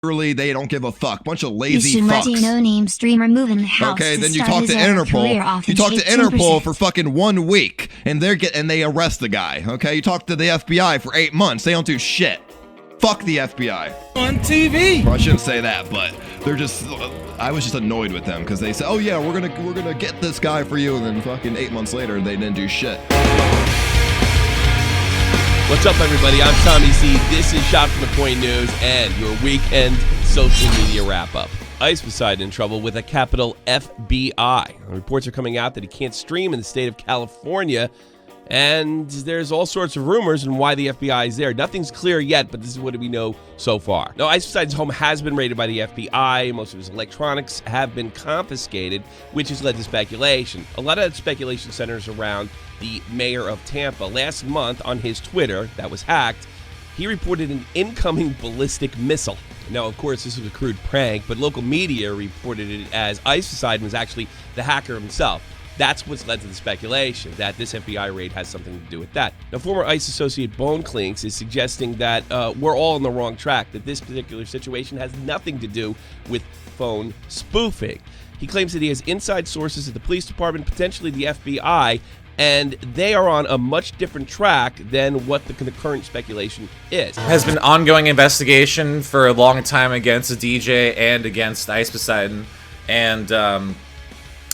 Literally, they don't give a fuck. Bunch of lazy fucks. No-name streamer moving the house. Okay, then you talk to Interpol. You talk to Interpol for fucking 1 week, and they arrest the guy. Okay, you talk to the FBI for 8 months. They don't do shit. Fuck the FBI. On TV. Well, I shouldn't say that, but they're just. I was just annoyed with them because they said, "Oh yeah, we're gonna get this guy for you," and then fucking 8 months later, they didn't do shit. What's up, everybody? I'm Tommy C. This is Shot from the Point News and your weekend social media wrap-up. Ice Poseidon in trouble with a capital FBI. Reports are coming out that he can't stream in the state of California, and there's all sorts of rumors on why the FBI is there. Nothing's clear yet, but this is what we know so far. Now, Ice Poseidon's home has been raided by the FBI. Most of his electronics have been confiscated, which has led to speculation. A lot of that speculation centers around the mayor of Tampa. Last month on his Twitter that was hacked, he reported an incoming ballistic missile. Now, of course, this was a crude prank, but local media reported it as Ice Poseidon was actually the hacker himself. That's what's led to the speculation that this FBI raid has something to do with that. Now, former ICE associate Bone Clinks is suggesting that we're all on the wrong track, that this particular situation has nothing to do with phone spoofing. He claims that he has inside sources at the police department, potentially the FBI, and they are on a much different track than what the current speculation is. Has been ongoing investigation for a long time against the DJ and against Ice Poseidon, and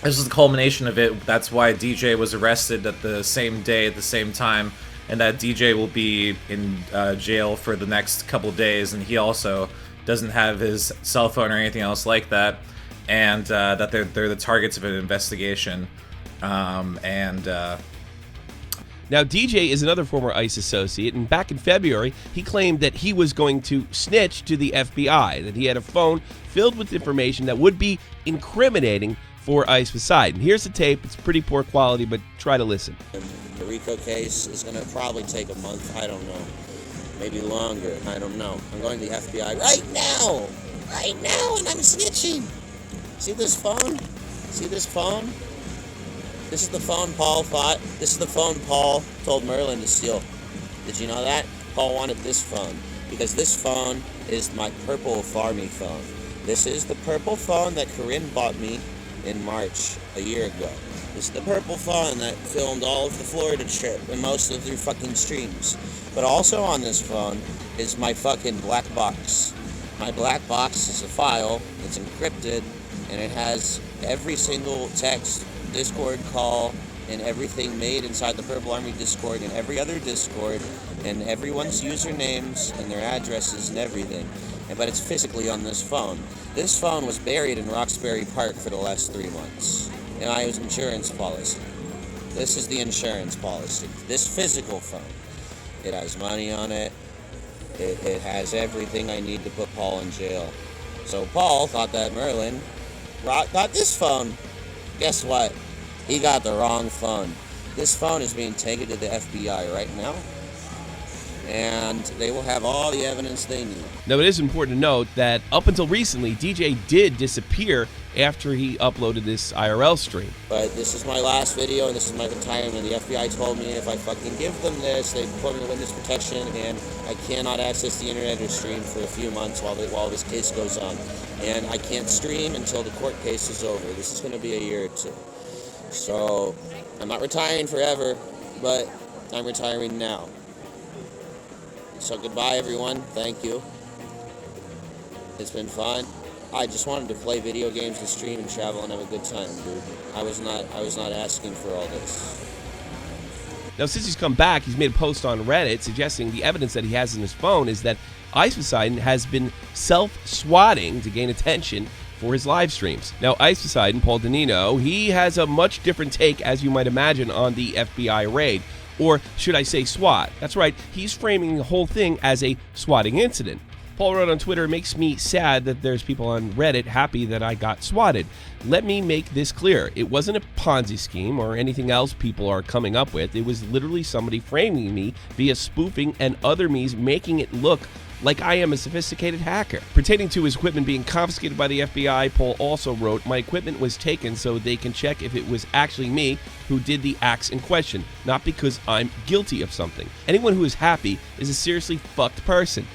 this is the culmination of it. That's why DJ was arrested at the same day, at the same time, and that DJ will be in jail for the next couple days, and he also doesn't have his cell phone or anything else like that, and that they're the targets of an investigation. Now, DJ is another former ICE associate, and back in February, he claimed that he was going to snitch to the FBI, that he had a phone filled with information that would be incriminating for Ice Poseidon. Here's the tape. It's pretty poor quality, but try to listen. The RICO case is going to probably take a month. I don't know. Maybe longer. I don't know. I'm going to the FBI right now, and I'm snitching. See this phone? See this phone? This is the phone Paul thought. This is the phone Paul told Merlin to steal. Did you know that? Paul wanted this phone because this phone is my purple farming phone. This is the purple phone that Corinne bought me in March a year ago. This is the purple phone that filmed all of the Florida trip and most of their fucking streams. But also on this phone is my fucking black box. My black box is a file. It's encrypted and it has every single text, Discord call, and everything made inside the Purple Army Discord and every other Discord, and everyone's usernames and their addresses and everything. But it's physically on this phone. This phone was buried in Roxbury Park for the last 3 months. And I use insurance policy. This is the insurance policy. This physical phone. It has money on it. It has everything I need to put Paul in jail. So Paul thought that Merlin got this phone. Guess what? He got the wrong phone. This phone is being taken to the FBI right now, and they will have all the evidence they need. Now, it is important to note that up until recently, DJ did disappear after he uploaded this IRL stream. But this is my last video, and this is my retirement. The FBI told me if I fucking give them this, they'd put me in witness protection, and I cannot access the internet or stream for a few months while this case goes on. And I can't stream until the court case is over. This is going to be a year or two. So, I'm not retiring forever, but I'm retiring now. So goodbye, everyone. Thank you. It's been fun. I just wanted to play video games and stream and travel and have a good time, dude. I was not asking for all this. Now, since he's come back, he's made a post on Reddit suggesting the evidence that he has in his phone is that Ice Poseidon has been self-swatting to gain attention for his live streams. Now, Ice Poseidon, Paul Danino, he has a much different take, as you might imagine, on the FBI raid. Or should I say SWAT? That's right, he's framing the whole thing as a swatting incident. Paul wrote on Twitter, "It makes me sad that there's people on Reddit happy that I got swatted. Let me make this clear. It wasn't a Ponzi scheme or anything else people are coming up with. It was literally somebody framing me via spoofing and other means, making it look like I am a sophisticated hacker." Pertaining to his equipment being confiscated by the FBI, Paul also wrote, "My equipment was taken so they can check if it was actually me who did the acts in question, not because I'm guilty of something. Anyone who is happy is a seriously fucked person.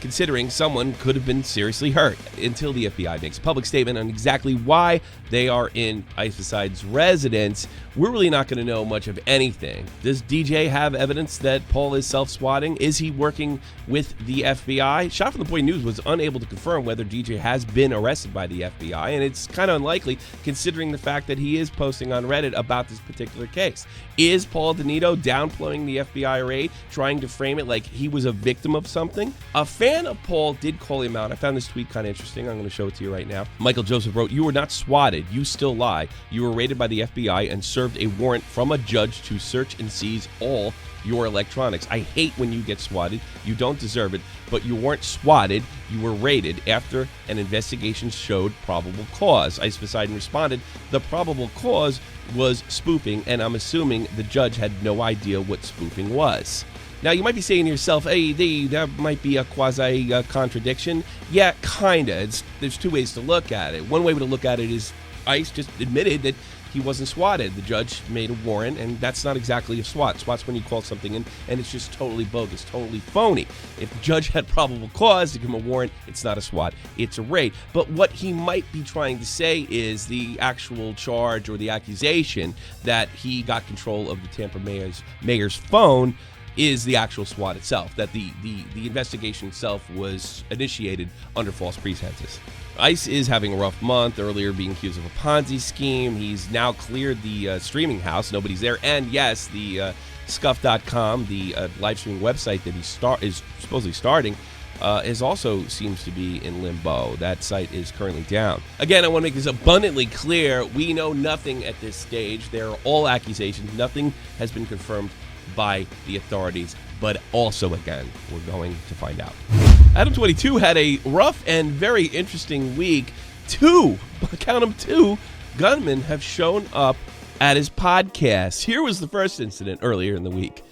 considering someone could have been seriously hurt until the FBI makes a public statement on exactly why they are in Ice Poseidon's residence. We're really not going to know much of anything. Does DJ have evidence that Paul is self-swatting? Is he working with the FBI? Shot from the Point News was unable to confirm whether DJ has been arrested by the FBI, and it's kind of unlikely considering the fact that he is posting on Reddit about this particular case. Is Paul Donito downplaying the FBI raid, trying to frame it like he was a victim of something? A fan of Paul did call him out. I found this tweet kind of interesting. I'm going to show it to you right now. Michael Joseph wrote, "You were not swatted. You still lie. You were raided by the FBI and served a warrant from a judge to search and seize all your electronics. I hate when you get swatted. You don't deserve it, but you weren't swatted. You were raided after an investigation showed probable cause." Ice Poseidon responded, "The probable cause was spoofing, and I'm assuming the judge had no idea what spoofing was." Now, you might be saying to yourself, hey, that might be a quasi-contradiction. Yeah, kind of. There's two ways to look at it. One way to look at it is Ice just admitted that he wasn't swatted. The judge made a warrant, and that's not exactly a swat. SWAT's when you call something in, and it's just totally bogus, totally phony. If the judge had probable cause to give him a warrant, it's not a SWAT, it's a raid. But what he might be trying to say is the actual charge or the accusation that he got control of the Tampa mayor's phone is the actual SWAT itself, that the investigation itself was initiated under false pretenses. Ice is having a rough month, earlier being accused of a Ponzi scheme. He's now cleared the streaming house. Nobody's there. And yes, the scuff.com, the live streaming website that he is supposedly starting, is also seems to be in limbo. That site is currently down. Again, I want to make this abundantly clear. We know nothing at this stage. They're all accusations. Nothing has been confirmed by the authorities, but also, again, we're going to find out. Adam22 had a rough and very interesting week. Count them, two gunmen have shown up at his podcast. Here was the first incident earlier in the week.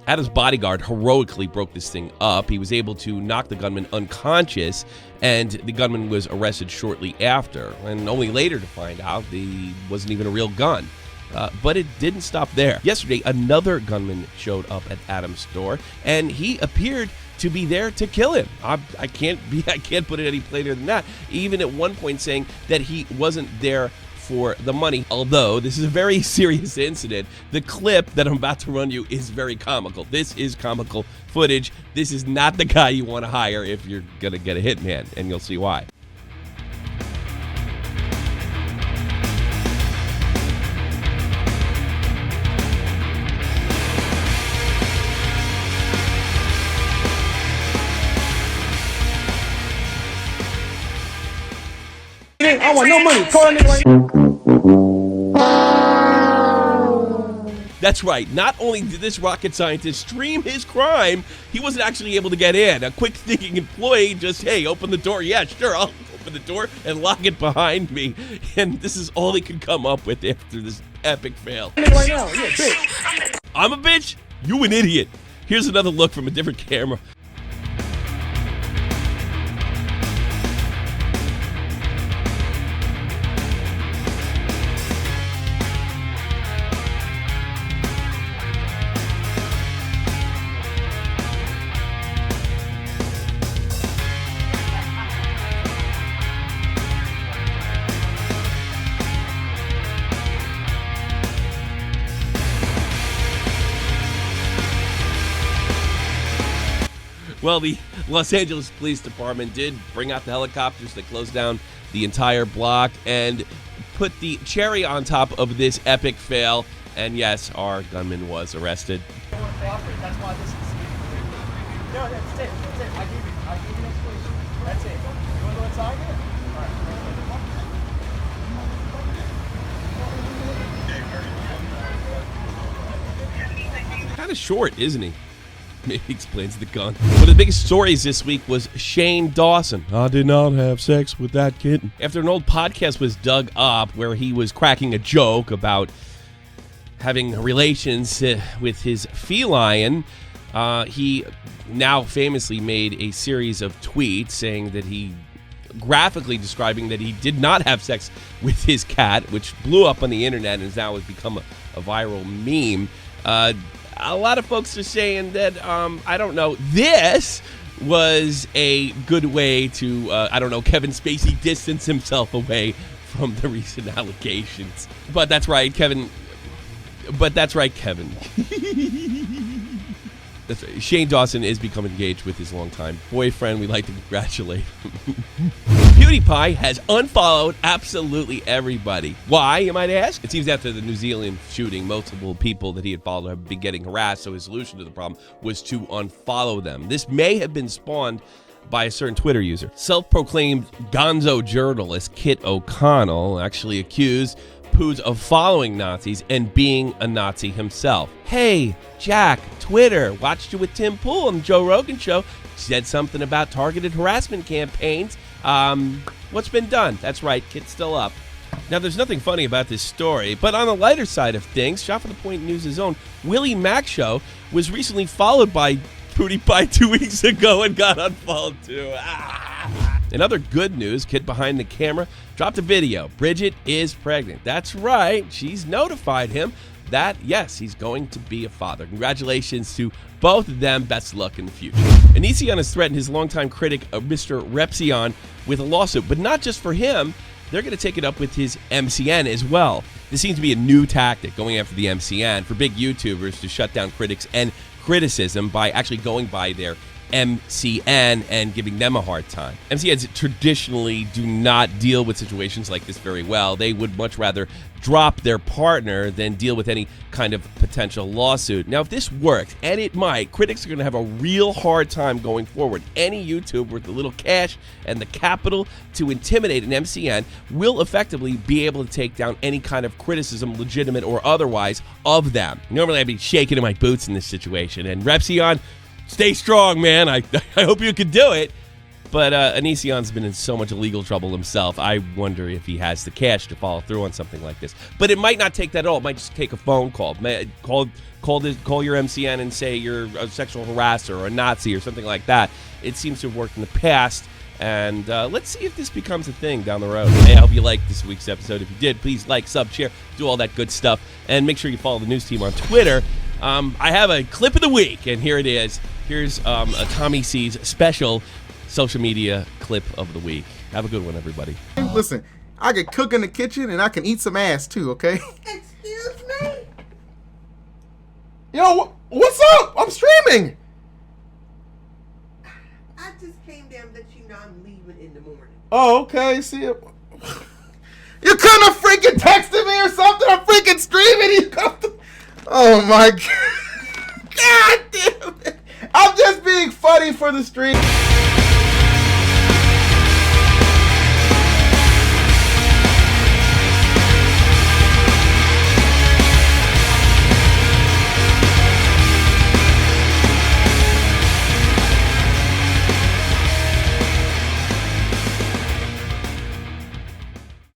Adam's bodyguard heroically broke this thing up. He was able to knock the gunman unconscious, and the gunman was arrested shortly after, and only later to find out he wasn't even a real gun. But it didn't stop there. Yesterday, another gunman showed up at Adam's store, and he appeared to be there to kill him. I can't put it any plainer than that. Even at one point saying that he wasn't there for the money. Although this is a very serious incident, the clip that I'm about to run you is very comical. This is comical footage. This is not the guy you want to hire if you're gonna get a hitman, and you'll see why. I want no money. Call a nigga right now. That's right. Not only did this rocket scientist stream his crime, he wasn't actually able to get in. A quick thinking employee just, hey, open the door. Yeah, sure, I'll open the door and lock it behind me. And this is all he could come up with after this epic fail. Right now. Yeah, bitch. I'm a bitch? You an idiot. Here's another look from a different camera. Well, the Los Angeles Police Department did bring out the helicopters that closed down the entire block and put the cherry on top of this epic fail. And yes, our gunman was arrested. That's why this is. No, that's it. That's it. I gave you an explanation. That's it. You want to go inside here? All right. Kind of short, isn't he? Maybe he explains the gun. One of the biggest stories this week was Shane Dawson. I did not have sex with that kitten. After an old podcast was dug up where he was cracking a joke about having relations with his feline, he now famously made a series of tweets saying that he graphically describing that he did not have sex with his cat, which blew up on the internet and has now become a viral meme. a lot of folks are saying that, I don't know, this was a good way to, I don't know, Kevin Spacey distance himself away from the recent allegations. But that's right, Kevin. That's right. Shane Dawson is becoming engaged with his longtime boyfriend. We'd like to congratulate him. PewDiePie has unfollowed absolutely everybody. Why, you might ask? It seems after the New Zealand shooting, multiple people that he had followed have been getting harassed, so his solution to the problem was to unfollow them. This may have been spawned by a certain Twitter user. Self-proclaimed gonzo journalist Kit O'Connell actually accused Poos of following Nazis and being a Nazi himself. Hey, Jack, Twitter, watched you with Tim Pool on the Joe Rogan show. Said something about targeted harassment campaigns. What's been done? That's right, Kit's still up. Now, there's nothing funny about this story, but on the lighter side of things, Shot for the Point News' own WillyMacShow was recently followed by PewDiePie 2 weeks ago and got unfollowed too. In other good news, Kid behind the camera dropped a video. Bridget is pregnant. That's right. She's notified him that, yes, he's going to be a father. Congratulations to both of them. Best luck in the future. Onision has threatened his longtime critic, Mr. Repzion, with a lawsuit, but not just for him. They're going to take it up with his MCN as well. This seems to be a new tactic, going after the MCN, for big YouTubers to shut down critics and criticism by actually going by their MCN and giving them a hard time. MCNs traditionally do not deal with situations like this very well. They would much rather drop their partner than deal with any kind of potential lawsuit. Now, if this works, and it might, critics are going to have a real hard time going forward. Any YouTuber with a little cash and the capital to intimidate an MCN will effectively be able to take down any kind of criticism, legitimate or otherwise, of them. Normally, I'd be shaking in my boots in this situation, and Repzion, stay strong, man. I hope you could do it. But Onision's been in so much legal trouble himself. I wonder if he has the cash to follow through on something like this. But it might not take that at all. It might just take a phone call. Call your MCN and say you're a sexual harasser or a Nazi or something like that. It seems to have worked in the past. And let's see if this becomes a thing down the road. Hey, I hope you liked this week's episode. If you did, please like, sub, share, do all that good stuff. And make sure you follow the news team on Twitter. I have a clip of the week, and here it is. Here's a Tommy C's special social media clip of the week. Have a good one, everybody. Listen, I can cook in the kitchen, and I can eat some ass, too, okay? Excuse me? Yo, what's up? I'm streaming. I just came down to let you know I'm leaving in the morning. Oh, okay. See you. You couldn't have freaking texted me or something? I'm freaking streaming. You come to... Oh, my God. God damn it. I'm just being funny for the stream.